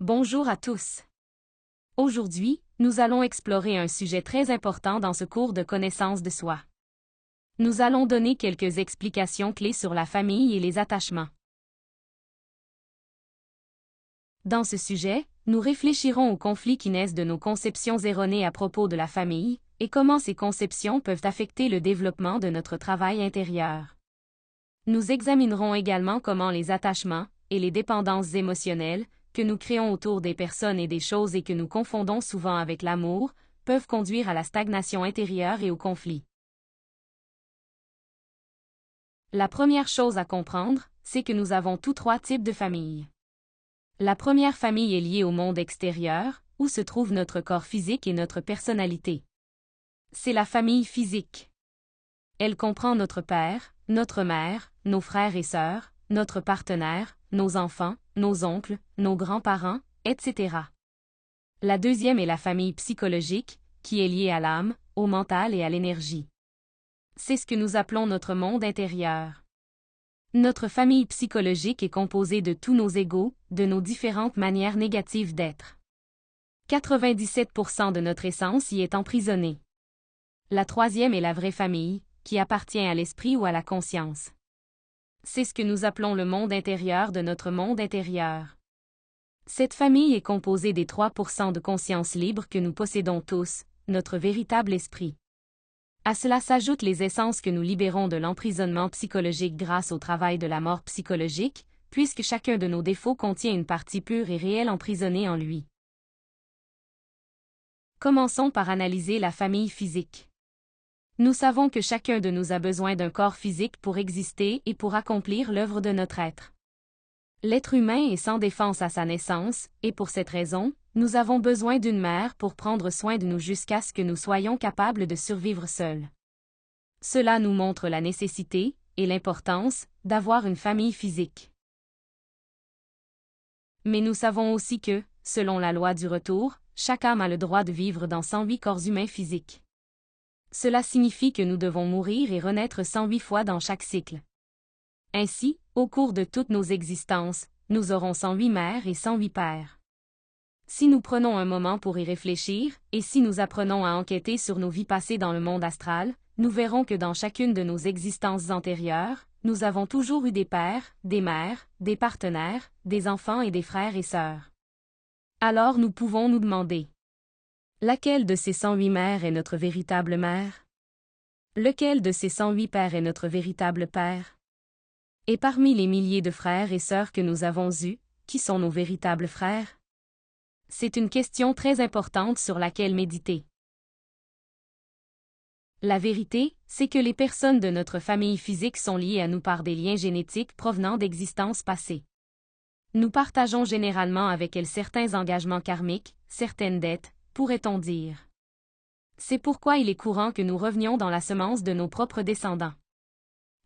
Bonjour à tous. Aujourd'hui, nous allons explorer un sujet très important dans ce cours de connaissance de soi. Nous allons donner quelques explications clés sur la famille et les attachements. Dans ce sujet, nous réfléchirons aux conflits qui naissent de nos conceptions erronées à propos de la famille, et comment ces conceptions peuvent affecter le développement de notre travail intérieur. Nous examinerons également comment les attachements, et les dépendances émotionnelles, que nous créons autour des personnes et des choses et que nous confondons souvent avec l'amour, peuvent conduire à la stagnation intérieure et au conflit. La première chose à comprendre, c'est que nous avons tous trois types de familles. La première famille est liée au monde extérieur, où se trouve notre corps physique et notre personnalité. C'est la famille physique. Elle comprend notre père, notre mère, nos frères et sœurs, notre partenaire, nos enfants, nos oncles, nos grands-parents, etc. La deuxième est la famille psychologique, qui est liée à l'âme, au mental et à l'énergie. C'est ce que nous appelons notre monde intérieur. Notre famille psychologique est composée de tous nos égos, de nos différentes manières négatives d'être. 97% de notre essence y est emprisonnée. La troisième est la vraie famille, qui appartient à l'esprit ou à la conscience. C'est ce que nous appelons le monde intérieur de notre monde intérieur. Cette famille est composée des 3% de conscience libre que nous possédons tous, notre véritable esprit. À cela s'ajoutent les essences que nous libérons de l'emprisonnement psychologique grâce au travail de la mort psychologique, puisque chacun de nos défauts contient une partie pure et réelle emprisonnée en lui. Commençons par analyser la famille physique. Nous savons que chacun de nous a besoin d'un corps physique pour exister et pour accomplir l'œuvre de notre être. L'être humain est sans défense à sa naissance, et pour cette raison, nous avons besoin d'une mère pour prendre soin de nous jusqu'à ce que nous soyons capables de survivre seuls. Cela nous montre la nécessité, et l'importance, d'avoir une famille physique. Mais nous savons aussi que, selon la loi du retour, chaque âme a le droit de vivre dans 108 corps humains physiques. Cela signifie que nous devons mourir et renaître 108 fois dans chaque cycle. Ainsi, au cours de toutes nos existences, nous aurons 108 mères et 108 pères. Si nous prenons un moment pour y réfléchir, et si nous apprenons à enquêter sur nos vies passées dans le monde astral, nous verrons que dans chacune de nos existences antérieures, nous avons toujours eu des pères, des mères, des partenaires, des enfants et des frères et sœurs. Alors nous pouvons nous demander: laquelle de ces 108 mères est notre véritable mère? Lequel de ces 108 pères est notre véritable père? Et parmi les milliers de frères et sœurs que nous avons eus, qui sont nos véritables frères? C'est une question très importante sur laquelle méditer. La vérité, c'est que les personnes de notre famille physique sont liées à nous par des liens génétiques provenant d'existences passées. Nous partageons généralement avec elles certains engagements karmiques, certaines dettes, pourrait-on dire. C'est pourquoi il est courant que nous revenions dans la semence de nos propres descendants.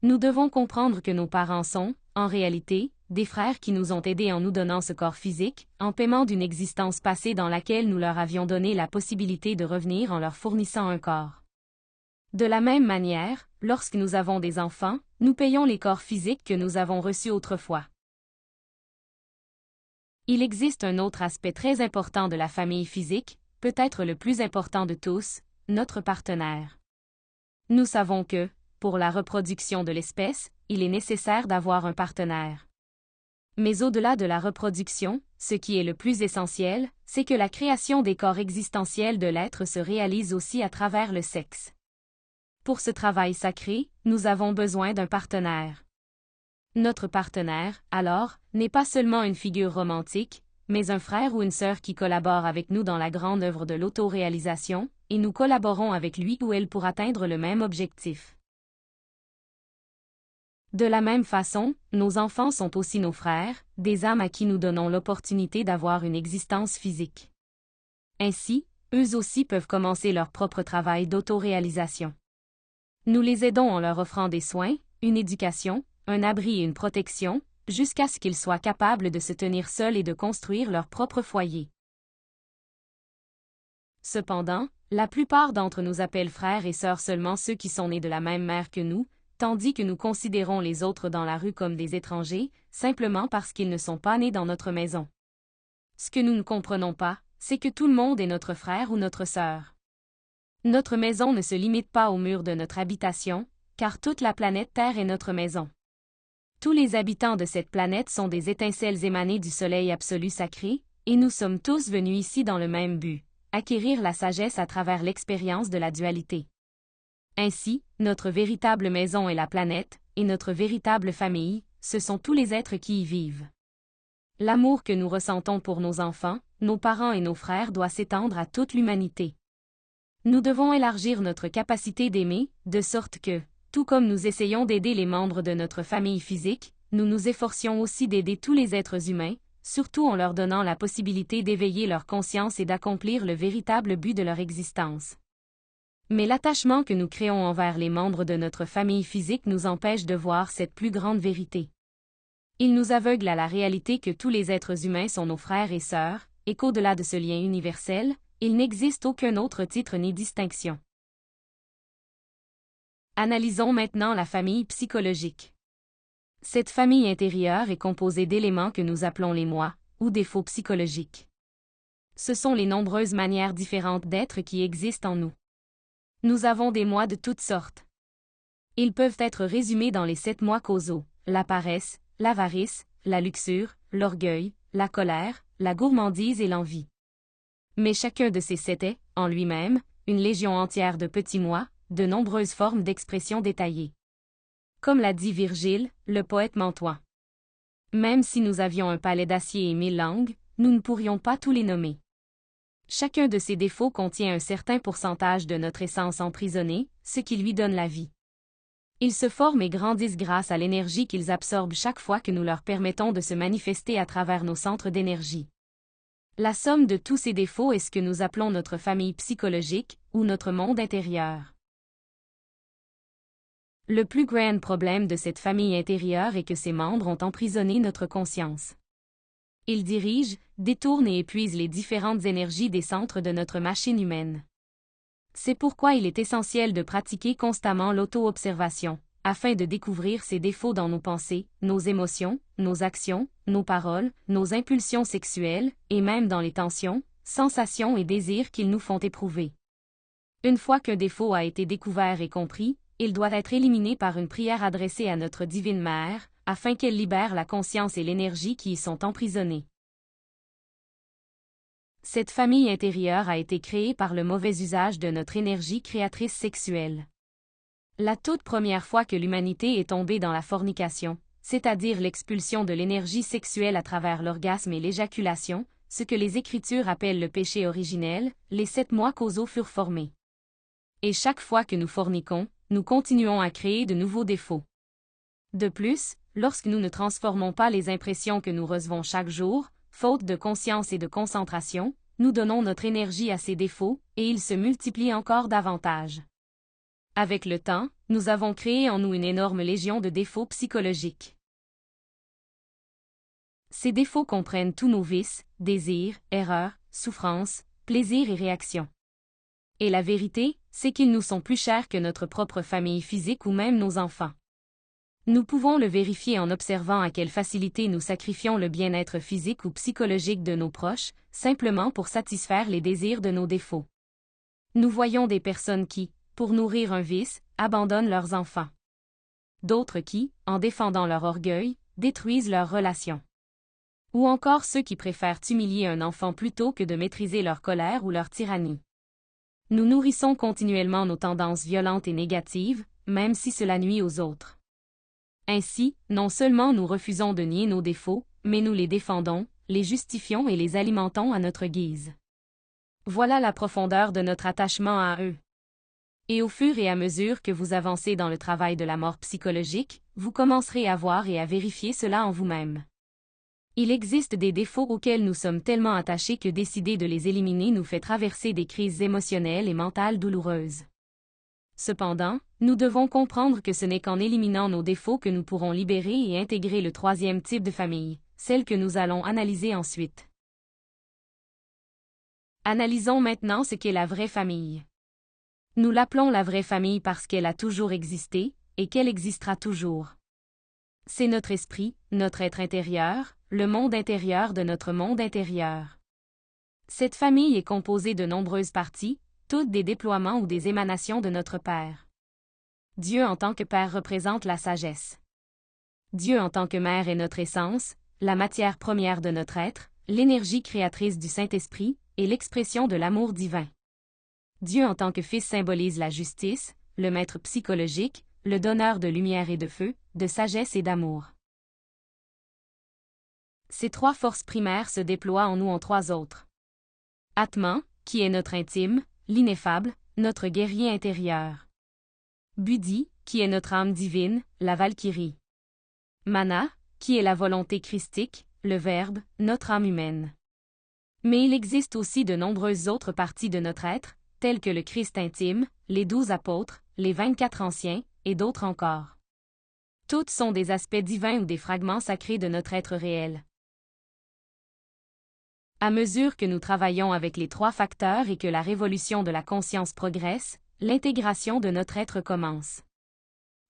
Nous devons comprendre que nos parents sont, en réalité, des frères qui nous ont aidés en nous donnant ce corps physique, en paiement d'une existence passée dans laquelle nous leur avions donné la possibilité de revenir en leur fournissant un corps. De la même manière, lorsque nous avons des enfants, nous payons les corps physiques que nous avons reçus autrefois. Il existe un autre aspect très important de la famille physique, peut-être le plus important de tous, notre partenaire. Nous savons que, pour la reproduction de l'espèce, il est nécessaire d'avoir un partenaire. Mais au-delà de la reproduction, ce qui est le plus essentiel, c'est que la création des corps existentiels de l'être se réalise aussi à travers le sexe. Pour ce travail sacré, nous avons besoin d'un partenaire. Notre partenaire, alors, n'est pas seulement une figure romantique, mais un frère ou une sœur qui collabore avec nous dans la grande œuvre de l'autoréalisation, et nous collaborons avec lui ou elle pour atteindre le même objectif. De la même façon, nos enfants sont aussi nos frères, des âmes à qui nous donnons l'opportunité d'avoir une existence physique. Ainsi, eux aussi peuvent commencer leur propre travail d'autoréalisation. Nous les aidons en leur offrant des soins, une éducation, un abri et une protection, jusqu'à ce qu'ils soient capables de se tenir seuls et de construire leur propre foyer. Cependant, la plupart d'entre nous appellent frères et sœurs seulement ceux qui sont nés de la même mère que nous, tandis que nous considérons les autres dans la rue comme des étrangers, simplement parce qu'ils ne sont pas nés dans notre maison. Ce que nous ne comprenons pas, c'est que tout le monde est notre frère ou notre sœur. Notre maison ne se limite pas aux murs de notre habitation, car toute la planète Terre est notre maison. Tous les habitants de cette planète sont des étincelles émanées du soleil absolu sacré, et nous sommes tous venus ici dans le même but, acquérir la sagesse à travers l'expérience de la dualité. Ainsi, notre véritable maison est la planète, et notre véritable famille, ce sont tous les êtres qui y vivent. L'amour que nous ressentons pour nos enfants, nos parents et nos frères doit s'étendre à toute l'humanité. Nous devons élargir notre capacité d'aimer, de sorte que, tout comme nous essayons d'aider les membres de notre famille physique, nous nous efforcions aussi d'aider tous les êtres humains, surtout en leur donnant la possibilité d'éveiller leur conscience et d'accomplir le véritable but de leur existence. Mais l'attachement que nous créons envers les membres de notre famille physique nous empêche de voir cette plus grande vérité. Il nous aveugle à la réalité que tous les êtres humains sont nos frères et sœurs, et qu'au-delà de ce lien universel, il n'existe aucun autre titre ni distinction. Analysons maintenant la famille psychologique. Cette famille intérieure est composée d'éléments que nous appelons les moi, ou défauts psychologiques. Ce sont les nombreuses manières différentes d'être qui existent en nous. Nous avons des moi de toutes sortes. Ils peuvent être résumés dans les 7 moi causaux, la paresse, l'avarice, la luxure, l'orgueil, la colère, la gourmandise et l'envie. Mais chacun de ces 7 est, en lui-même, une légion entière de petits moi, de nombreuses formes d'expression détaillées. Comme l'a dit Virgile, le poète mantois. Même si nous avions un palais d'acier et 1000 langues, nous ne pourrions pas tous les nommer. Chacun de ces défauts contient un certain pourcentage de notre essence emprisonnée, ce qui lui donne la vie. Ils se forment et grandissent grâce à l'énergie qu'ils absorbent chaque fois que nous leur permettons de se manifester à travers nos centres d'énergie. La somme de tous ces défauts est ce que nous appelons notre famille psychologique, ou notre monde intérieur. Le plus grand problème de cette famille intérieure est que ses membres ont emprisonné notre conscience. Ils dirigent, détournent et épuisent les différentes énergies des centres de notre machine humaine. C'est pourquoi il est essentiel de pratiquer constamment l'auto-observation, afin de découvrir ces défauts dans nos pensées, nos émotions, nos actions, nos paroles, nos impulsions sexuelles, et même dans les tensions, sensations et désirs qu'ils nous font éprouver. Une fois qu'un défaut a été découvert et compris, il doit être éliminé par une prière adressée à notre divine mère, afin qu'elle libère la conscience et l'énergie qui y sont emprisonnées. Cette famille intérieure a été créée par le mauvais usage de notre énergie créatrice sexuelle. La toute première fois que l'humanité est tombée dans la fornication, c'est-à-dire l'expulsion de l'énergie sexuelle à travers l'orgasme et l'éjaculation, ce que les Écritures appellent le péché originel, les 7 moi causaux furent formés. Et chaque fois que nous forniquons, nous continuons à créer de nouveaux défauts. De plus, lorsque nous ne transformons pas les impressions que nous recevons chaque jour, faute de conscience et de concentration, nous donnons notre énergie à ces défauts, et ils se multiplient encore davantage. Avec le temps, nous avons créé en nous une énorme légion de défauts psychologiques. Ces défauts comprennent tous nos vices, désirs, erreurs, souffrances, plaisirs et réactions. Et la vérité, c'est qu'ils nous sont plus chers que notre propre famille physique ou même nos enfants. Nous pouvons le vérifier en observant à quelle facilité nous sacrifions le bien-être physique ou psychologique de nos proches, simplement pour satisfaire les désirs de nos défauts. Nous voyons des personnes qui, pour nourrir un vice, abandonnent leurs enfants. D'autres qui, en défendant leur orgueil, détruisent leurs relations. Ou encore ceux qui préfèrent humilier un enfant plutôt que de maîtriser leur colère ou leur tyrannie. Nous nourrissons continuellement nos tendances violentes et négatives, même si cela nuit aux autres. Ainsi, non seulement nous refusons de nier nos défauts, mais nous les défendons, les justifions et les alimentons à notre guise. Voilà la profondeur de notre attachement à eux. Et au fur et à mesure que vous avancez dans le travail de la mort psychologique, vous commencerez à voir et à vérifier cela en vous-même. Il existe des défauts auxquels nous sommes tellement attachés que décider de les éliminer nous fait traverser des crises émotionnelles et mentales douloureuses. Cependant, nous devons comprendre que ce n'est qu'en éliminant nos défauts que nous pourrons libérer et intégrer le 3e type de famille, celle que nous allons analyser ensuite. Analysons maintenant ce qu'est la vraie famille. Nous l'appelons la vraie famille parce qu'elle a toujours existé, et qu'elle existera toujours. C'est notre esprit, notre être intérieur, le monde intérieur de notre monde intérieur. Cette famille est composée de nombreuses parties, toutes des déploiements ou des émanations de notre Père. Dieu en tant que Père représente la sagesse. Dieu en tant que Mère est notre essence, la matière première de notre être, l'énergie créatrice du Saint-Esprit, et l'expression de l'amour divin. Dieu en tant que Fils symbolise la justice, le maître psychologique, le donneur de lumière et de feu, de sagesse et d'amour. Ces trois forces primaires se déploient en nous en trois autres. Atman, qui est notre intime, l'ineffable, notre guerrier intérieur. Buddhi, qui est notre âme divine, la Valkyrie. Mana, qui est la volonté christique, le Verbe, notre âme humaine. Mais il existe aussi de nombreuses autres parties de notre être, telles que le Christ intime, les 12 apôtres, les 24 anciens, et d'autres encore. Toutes sont des aspects divins ou des fragments sacrés de notre être réel. À mesure que nous travaillons avec les trois facteurs et que la révolution de la conscience progresse, l'intégration de notre être commence.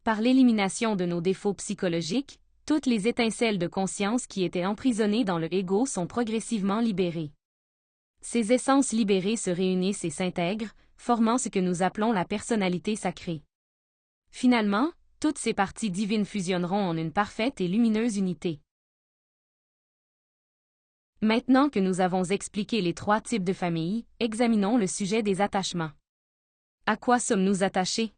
Par l'élimination de nos défauts psychologiques, toutes les étincelles de conscience qui étaient emprisonnées dans le ego sont progressivement libérées. Ces essences libérées se réunissent et s'intègrent, formant ce que nous appelons la personnalité sacrée. Finalement, toutes ces parties divines fusionneront en une parfaite et lumineuse unité. Maintenant que nous avons expliqué les trois types de familles, examinons le sujet des attachements. À quoi sommes-nous attachés?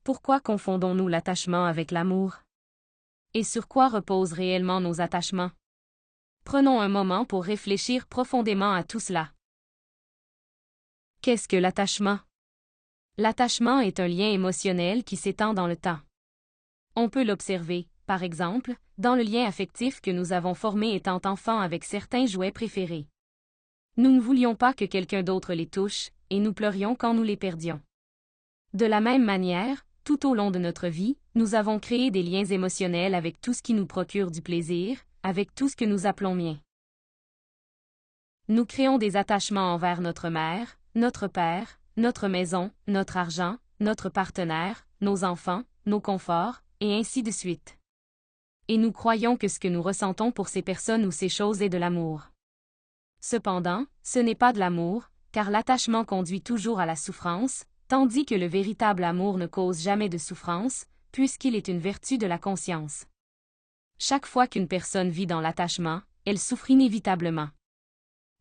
Pourquoi confondons-nous l'attachement avec l'amour? Et sur quoi reposent réellement nos attachements? Prenons un moment pour réfléchir profondément à tout cela. Qu'est-ce que l'attachement? L'attachement est un lien émotionnel qui s'étend dans le temps. On peut l'observer, par exemple, dans le lien affectif que nous avons formé étant enfants avec certains jouets préférés. Nous ne voulions pas que quelqu'un d'autre les touche, et nous pleurions quand nous les perdions. De la même manière, tout au long de notre vie, nous avons créé des liens émotionnels avec tout ce qui nous procure du plaisir, avec tout ce que nous appelons mien. Nous créons des attachements envers notre mère, notre père, notre maison, notre argent, notre partenaire, nos enfants, nos conforts, et ainsi de suite. Et nous croyons que ce que nous ressentons pour ces personnes ou ces choses est de l'amour. Cependant, ce n'est pas de l'amour, car l'attachement conduit toujours à la souffrance, tandis que le véritable amour ne cause jamais de souffrance, puisqu'il est une vertu de la conscience. Chaque fois qu'une personne vit dans l'attachement, elle souffre inévitablement.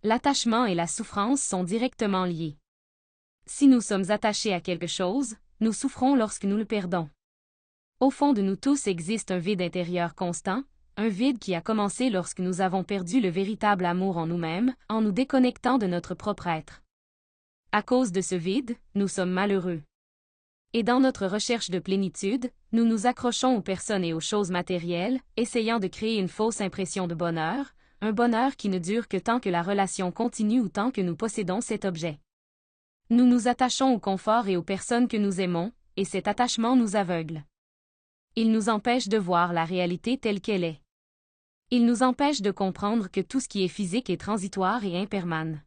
L'attachement et la souffrance sont directement liés. Si nous sommes attachés à quelque chose, nous souffrons lorsque nous le perdons. Au fond de nous tous existe un vide intérieur constant, un vide qui a commencé lorsque nous avons perdu le véritable amour en nous-mêmes, en nous déconnectant de notre propre être. À cause de ce vide, nous sommes malheureux. Et dans notre recherche de plénitude, nous nous accrochons aux personnes et aux choses matérielles, essayant de créer une fausse impression de bonheur, un bonheur qui ne dure que tant que la relation continue ou tant que nous possédons cet objet. Nous nous attachons au confort et aux personnes que nous aimons, et cet attachement nous aveugle. Il nous empêche de voir la réalité telle qu'elle est. Il nous empêche de comprendre que tout ce qui est physique est transitoire et impermanent.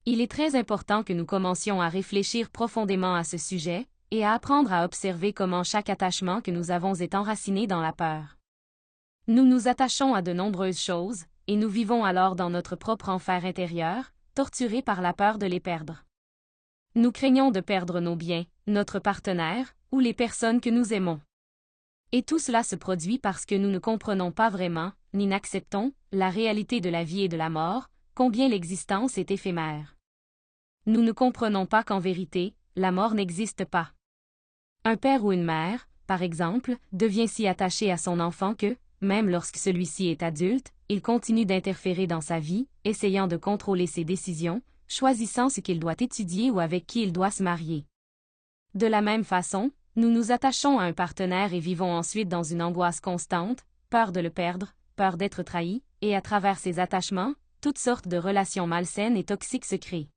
Il est très important que nous commencions à réfléchir profondément à ce sujet, et à apprendre à observer comment chaque attachement que nous avons est enraciné dans la peur. Nous nous attachons à de nombreuses choses, et nous vivons alors dans notre propre enfer intérieur, torturés par la peur de les perdre. Nous craignons de perdre nos biens, notre partenaire, ou les personnes que nous aimons. Et tout cela se produit parce que nous ne comprenons pas vraiment, ni n'acceptons, la réalité de la vie et de la mort, combien l'existence est éphémère. Nous ne comprenons pas qu'en vérité, la mort n'existe pas. Un père ou une mère, par exemple, devient si attaché à son enfant que, même lorsque celui-ci est adulte, il continue d'interférer dans sa vie, essayant de contrôler ses décisions, choisissant ce qu'il doit étudier ou avec qui il doit se marier. De la même façon, nous nous attachons à un partenaire et vivons ensuite dans une angoisse constante, peur de le perdre, peur d'être trahi, et à travers ces attachements, toutes sortes de relations malsaines et toxiques se créent.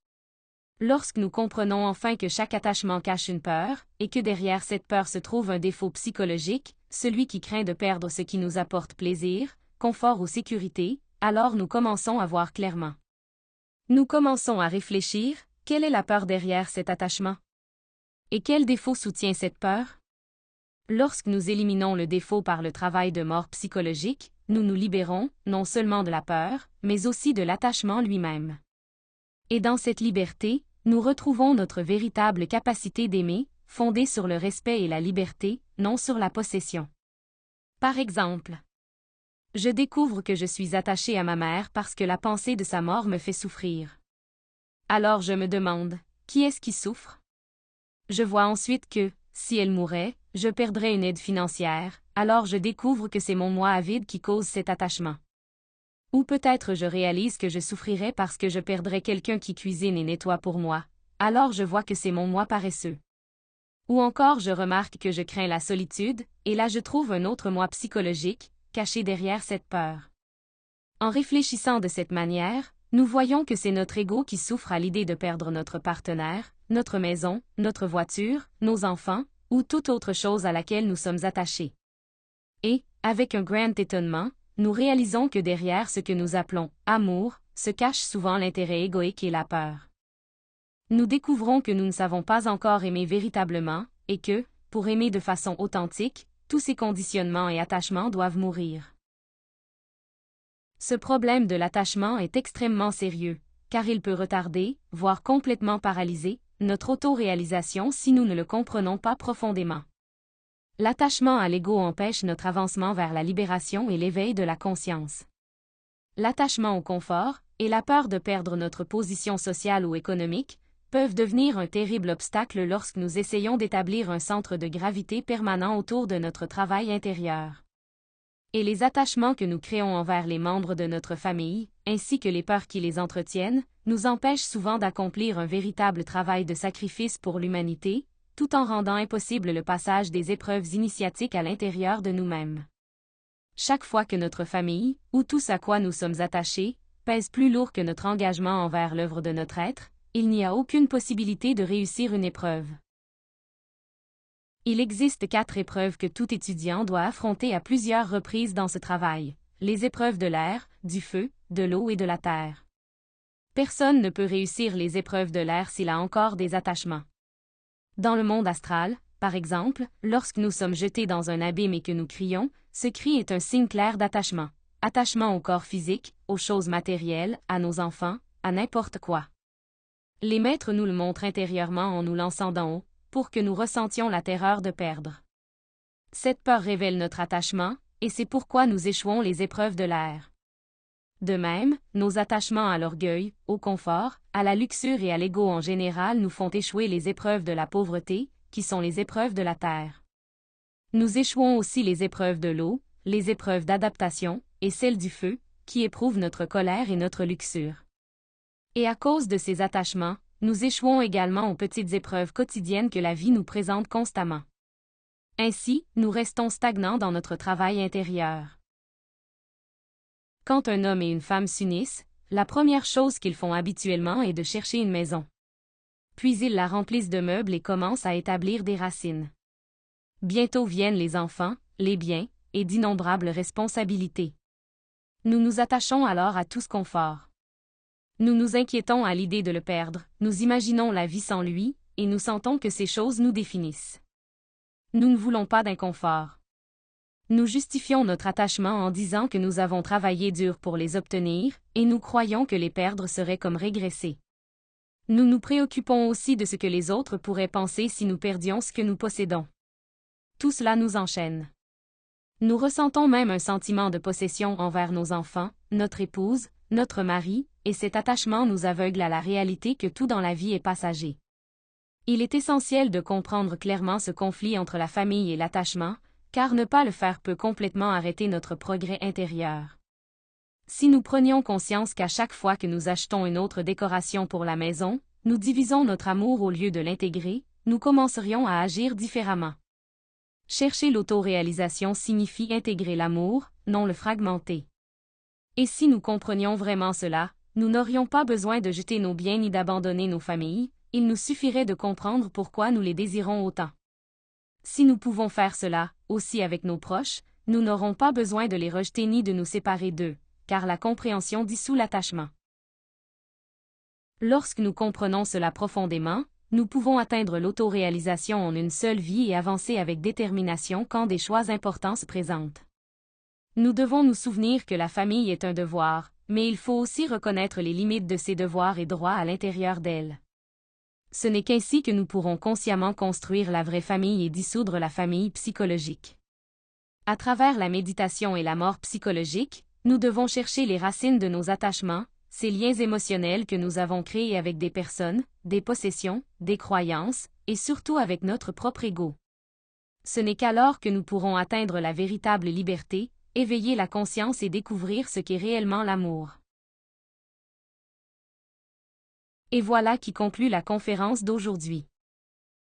Lorsque nous comprenons enfin que chaque attachement cache une peur, et que derrière cette peur se trouve un défaut psychologique, celui qui craint de perdre ce qui nous apporte plaisir, confort ou sécurité, alors nous commençons à voir clairement. Nous commençons à réfléchir, quelle est la peur derrière cet attachement? Et quel défaut soutient cette peur? Lorsque nous éliminons le défaut par le travail de mort psychologique, nous nous libérons, non seulement de la peur, mais aussi de l'attachement lui-même. Et dans cette liberté, nous retrouvons notre véritable capacité d'aimer, fondée sur le respect et la liberté, non sur la possession. Par exemple, je découvre que je suis attaché à ma mère parce que la pensée de sa mort me fait souffrir. Alors je me demande, qui est-ce qui souffre? Je vois ensuite que, si elle mourait, je perdrais une aide financière, alors je découvre que c'est mon moi avide qui cause cet attachement. Ou peut-être je réalise que je souffrirais parce que je perdrais quelqu'un qui cuisine et nettoie pour moi, alors je vois que c'est mon moi paresseux. Ou encore je remarque que je crains la solitude, et là je trouve un autre moi psychologique, caché derrière cette peur. En réfléchissant de cette manière, nous voyons que c'est notre ego qui souffre à l'idée de perdre notre partenaire, notre maison, notre voiture, nos enfants, ou toute autre chose à laquelle nous sommes attachés. Et, avec un grand étonnement, nous réalisons que derrière ce que nous appelons « amour » se cache souvent l'intérêt égoïque et la peur. Nous découvrons que nous ne savons pas encore aimer véritablement, et que, pour aimer de façon authentique, tous ces conditionnements et attachements doivent mourir. Ce problème de l'attachement est extrêmement sérieux, car il peut retarder, voire complètement paralyser, notre autoréalisation si nous ne le comprenons pas profondément. L'attachement à l'ego empêche notre avancement vers la libération et l'éveil de la conscience. L'attachement au confort, et la peur de perdre notre position sociale ou économique, peuvent devenir un terrible obstacle lorsque nous essayons d'établir un centre de gravité permanent autour de notre travail intérieur. Et les attachements que nous créons envers les membres de notre famille, ainsi que les peurs qui les entretiennent, nous empêchent souvent d'accomplir un véritable travail de sacrifice pour l'humanité, tout en rendant impossible le passage des épreuves initiatiques à l'intérieur de nous-mêmes. Chaque fois que notre famille, ou tout ce à quoi nous sommes attachés, pèse plus lourd que notre engagement envers l'œuvre de notre être, il n'y a aucune possibilité de réussir une épreuve. Il existe 4 épreuves que tout étudiant doit affronter à plusieurs reprises dans ce travail, les épreuves de l'air, du feu, de l'eau et de la terre. Personne ne peut réussir les épreuves de l'air s'il a encore des attachements. Dans le monde astral, par exemple, lorsque nous sommes jetés dans un abîme et que nous crions, ce cri est un signe clair d'attachement. Attachement au corps physique, aux choses matérielles, à nos enfants, à n'importe quoi. Les maîtres nous le montrent intérieurement en nous lançant d'en haut, pour que nous ressentions la terreur de perdre. Cette peur révèle notre attachement, et c'est pourquoi nous échouons les épreuves de l'air. De même, nos attachements à l'orgueil, au confort, à la luxure et à l'ego en général nous font échouer les épreuves de la pauvreté, qui sont les épreuves de la terre. Nous échouons aussi les épreuves de l'eau, les épreuves d'adaptation, et celles du feu, qui éprouvent notre colère et notre luxure. Et à cause de ces attachements, nous échouons également aux petites épreuves quotidiennes que la vie nous présente constamment. Ainsi, nous restons stagnants dans notre travail intérieur. Quand un homme et une femme s'unissent, la première chose qu'ils font habituellement est de chercher une maison. Puis ils la remplissent de meubles et commencent à établir des racines. Bientôt viennent les enfants, les biens, et d'innombrables responsabilités. Nous nous attachons alors à tout ce confort. Nous nous inquiétons à l'idée de le perdre, nous imaginons la vie sans lui, et nous sentons que ces choses nous définissent. Nous ne voulons pas d'inconfort. Nous justifions notre attachement en disant que nous avons travaillé dur pour les obtenir, et nous croyons que les perdre serait comme régresser. Nous nous préoccupons aussi de ce que les autres pourraient penser si nous perdions ce que nous possédons. Tout cela nous enchaîne. Nous ressentons même un sentiment de possession envers nos enfants, notre épouse, notre mari, et cet attachement nous aveugle à la réalité que tout dans la vie est passager. Il est essentiel de comprendre clairement ce conflit entre la famille et l'attachement, car ne pas le faire peut complètement arrêter notre progrès intérieur. Si nous prenions conscience qu'à chaque fois que nous achetons une autre décoration pour la maison, nous divisons notre amour au lieu de l'intégrer, nous commencerions à agir différemment. Chercher l'autoréalisation signifie intégrer l'amour, non le fragmenter. Et si nous comprenions vraiment cela, nous n'aurions pas besoin de jeter nos biens ni d'abandonner nos familles, il nous suffirait de comprendre pourquoi nous les désirons autant. Si nous pouvons faire cela, aussi avec nos proches, nous n'aurons pas besoin de les rejeter ni de nous séparer d'eux, car la compréhension dissout l'attachement. Lorsque nous comprenons cela profondément, Nous pouvons atteindre l'autoréalisation en une seule vie et avancer avec détermination quand des choix importants se présentent. Nous devons nous souvenir que la famille est un devoir, mais il faut aussi reconnaître les limites de ces devoirs et droits à l'intérieur d'elle. Ce n'est qu'ainsi que nous pourrons consciemment construire la vraie famille et dissoudre la famille psychologique. À travers la méditation et la mort psychologique, nous devons chercher les racines de nos attachements, ces liens émotionnels que nous avons créés avec des personnes, des possessions, des croyances, et surtout avec notre propre ego. Ce n'est qu'alors que nous pourrons atteindre la véritable liberté, éveiller la conscience et découvrir ce qu'est réellement l'amour. Et voilà qui conclut la conférence d'aujourd'hui.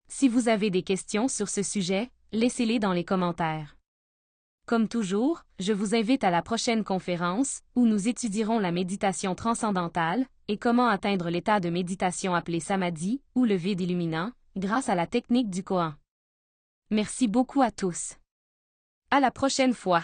Si vous avez des questions sur ce sujet, laissez-les dans les commentaires. Comme toujours, je vous invite à la prochaine conférence, où nous étudierons la méditation transcendantale, et comment atteindre l'état de méditation appelé samadhi, ou le vide illuminant, grâce à la technique du koan. Merci beaucoup à tous. À la prochaine fois.